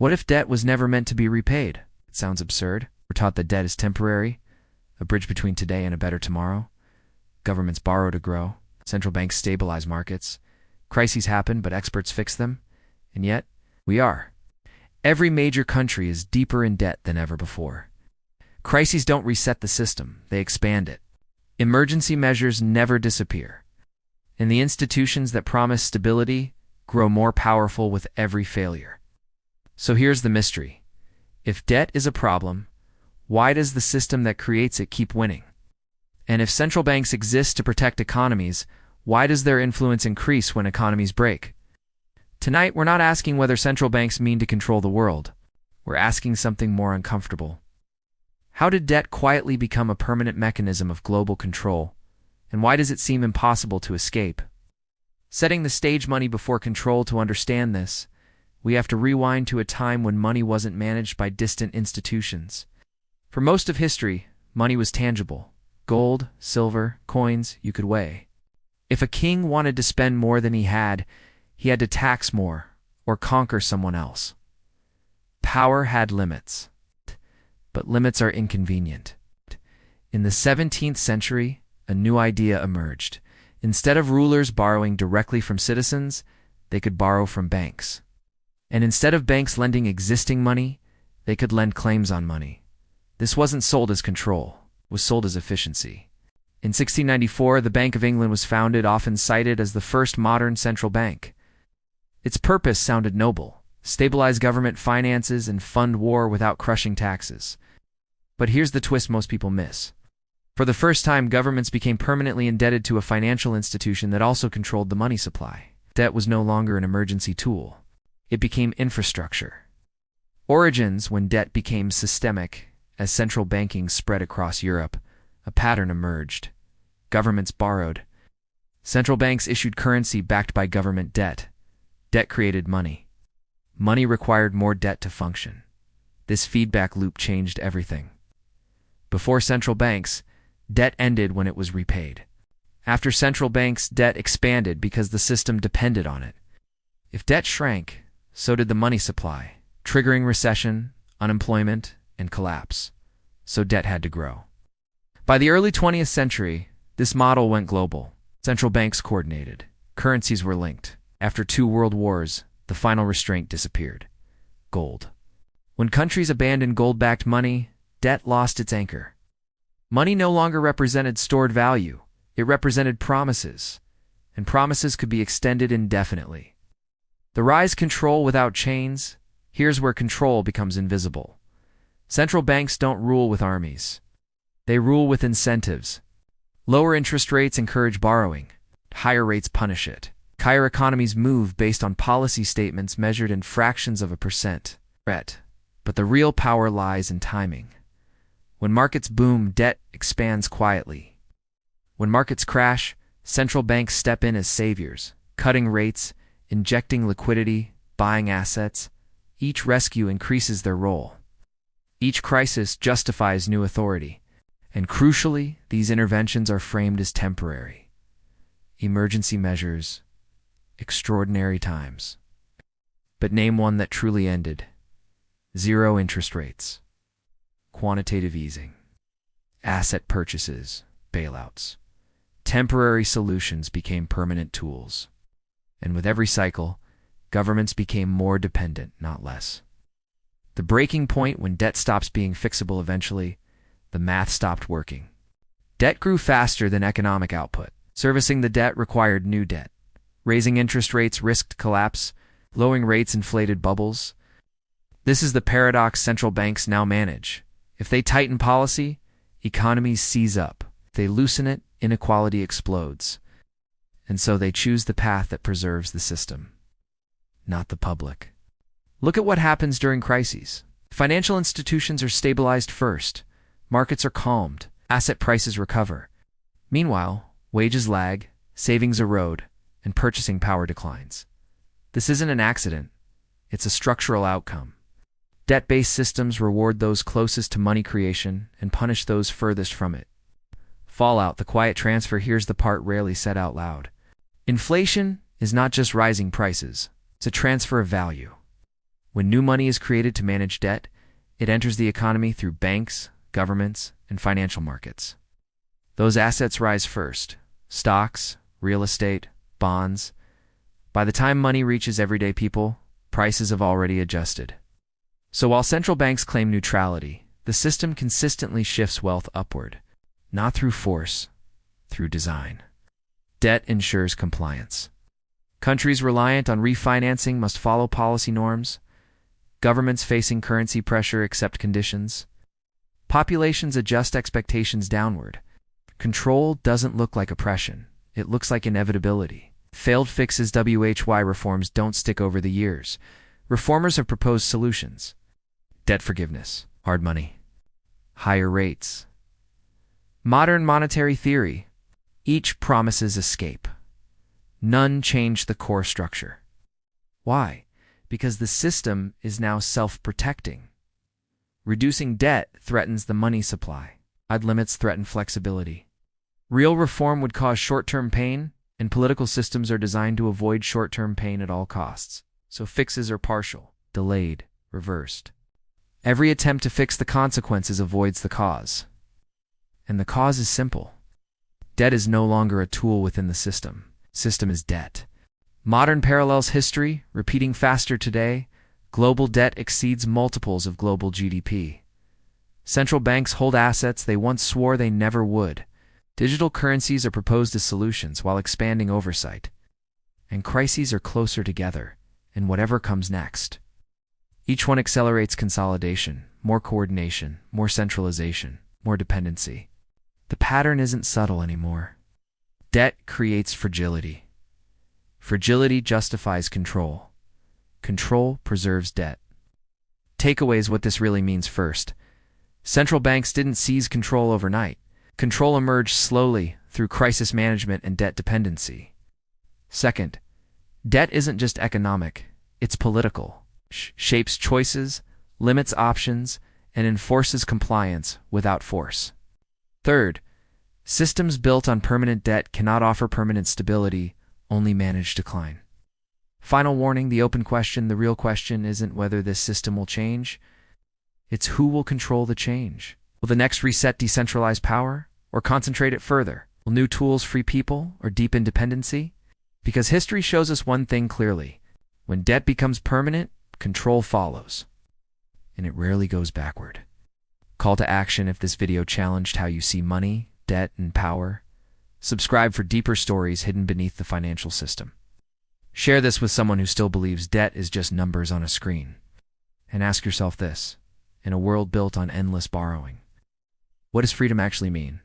What if debt was never meant to be repaid? It sounds absurd. We're taught that debt is temporary, a bridge between today and a better tomorrow. Governments borrow to grow. Central banks stabilize markets. Crises happen, but experts fix them. And yet, we are. Every major country is deeper in debt than ever before. Crises don't reset the system, they expand it. Emergency measures never disappear. And the institutions that promise stability grow more powerful with every failure. So here's the mystery. If debt is a problem, why does the system that creates it keep winning? And if central banks exist to protect economies, why does their influence increase when economies break? Tonight, we're not asking whether central banks mean to control the world. We're asking something more uncomfortable. How did debt quietly become a permanent mechanism of global control? And why does it seem impossible to escape? Setting the stage money before control to understand this, we have to rewind to a time when money wasn't managed by distant institutions. For most of history, money was tangible. Gold, silver, coins you could weigh. If a king wanted to spend more than he had to tax more or conquer someone else. Power had limits, but limits are inconvenient. In the 17th century, a new idea emerged. Instead of rulers borrowing directly from citizens, they could borrow from banks. And instead of banks lending existing money, they could lend claims on money. This wasn't sold as control, it was sold as efficiency. In 1694, the Bank of England was founded, often cited as the first modern central bank. Its purpose sounded noble: stabilize government finances and fund war without crushing taxes. But here's the twist most people miss. For the first time, governments became permanently indebted to a financial institution that also controlled the money supply. Debt was no longer an emergency tool. It became infrastructure. Origins: when debt became systemic, as central banking spread across Europe, a pattern emerged. Governments borrowed. Central banks issued currency backed by government debt. Debt created money. Money required more debt to function. This feedback loop changed everything. Before central banks, debt ended when it was repaid. After central banks, debt expanded because the system depended on it. If debt shrank, so did the money supply, triggering recession, unemployment, and collapse. So debt had to grow. By the early 20th century, this model went global. Central banks coordinated. Currencies were linked. After 2 world wars, the final restraint disappeared: gold. When countries abandoned gold-backed money, debt lost its anchor. Money no longer represented stored value. It represented promises, and promises could be extended indefinitely. The rise control without chains. Here's where control becomes invisible. Central banks don't rule with armies. They rule with incentives. Lower interest rates encourage borrowing. Higher rates punish it. Higher economies move based on policy statements measured in fractions of a percent. But the real power lies in timing. When markets boom, debt expands quietly. When markets crash, central banks step in as saviors, cutting rates, injecting liquidity, buying assets. Each rescue increases their role. Each crisis justifies new authority. And crucially, these interventions are framed as temporary. Emergency measures, extraordinary times. But name one that truly ended. Zero interest rates, quantitative easing, asset purchases, bailouts. Temporary solutions became permanent tools. And with every cycle, governments became more dependent, not less. The breaking point: when debt stops being fixable eventually, the math stopped working. Debt grew faster than economic output. Servicing the debt required new debt. Raising interest rates risked collapse. Lowering rates inflated bubbles. This is the paradox central banks now manage. If they tighten policy, economies seize up. If they loosen it, inequality explodes. And so they choose the path that preserves the system, not the public. Look at what happens during crises. Financial institutions are stabilized first. Markets are calmed. Asset prices recover. Meanwhile, wages lag, savings erode, and purchasing power declines. This isn't an accident. It's a structural outcome. Debt-based systems reward those closest to money creation and punish those furthest from it. Fallout: the quiet transfer. Here's the part rarely said out loud. Inflation is not just rising prices. It's a transfer of value. When new money is created to manage debt, it enters the economy through banks, governments, and financial markets. Those assets rise first: stocks, real estate, bonds. By the time money reaches everyday people, prices have already adjusted. So while central banks claim neutrality, the system consistently shifts wealth upward, not through force, through design. Debt ensures compliance. Countries reliant on refinancing must follow policy norms. Governments facing currency pressure accept conditions. Populations adjust expectations downward. Control doesn't look like oppression. It looks like inevitability. Failed fixes. WHY reforms don't stick over the years. Reformers have proposed solutions. Debt forgiveness, hard money, higher rates. Modern monetary theory. Each promises escape. None change the core structure. Why? Because the system is now self-protecting. Reducing debt threatens the money supply. Odd limits threaten flexibility. Real reform would cause short-term pain, and political systems are designed to avoid short-term pain at all costs. So fixes are partial, delayed, reversed. Every attempt to fix the consequences avoids the cause. And the cause is simple. Debt is no longer a tool within the system. System is debt. Modern parallels history, repeating faster today. Global debt exceeds multiples of global GDP. Central banks hold assets they once swore they never would. Digital currencies are proposed as solutions while expanding oversight. And crises are closer together in whatever comes next. Each one accelerates consolidation, more coordination, more centralization, more dependency. The pattern isn't subtle anymore. Debt creates fragility. Fragility justifies control. Control preserves debt. Takeaways: what this really means. First, central banks didn't seize control overnight. Control emerged slowly through crisis management and debt dependency. Second, debt isn't just economic, it's political. Shapes choices, limits options, and enforces compliance without force. Third, systems built on permanent debt cannot offer permanent stability, only manage decline. Final warning: the open question, the real question isn't whether this system will change, it's who will control the change. Will the next reset decentralize power, or concentrate it further? Will new tools free people, or deepen dependency? Because history shows us one thing clearly: when debt becomes permanent, control follows. And it rarely goes backward. Call to action: if this video challenged how you see money, debt, and power, subscribe for deeper stories hidden beneath the financial system. Share this with someone who still believes debt is just numbers on a screen. And ask yourself this: in a world built on endless borrowing, what does freedom actually mean?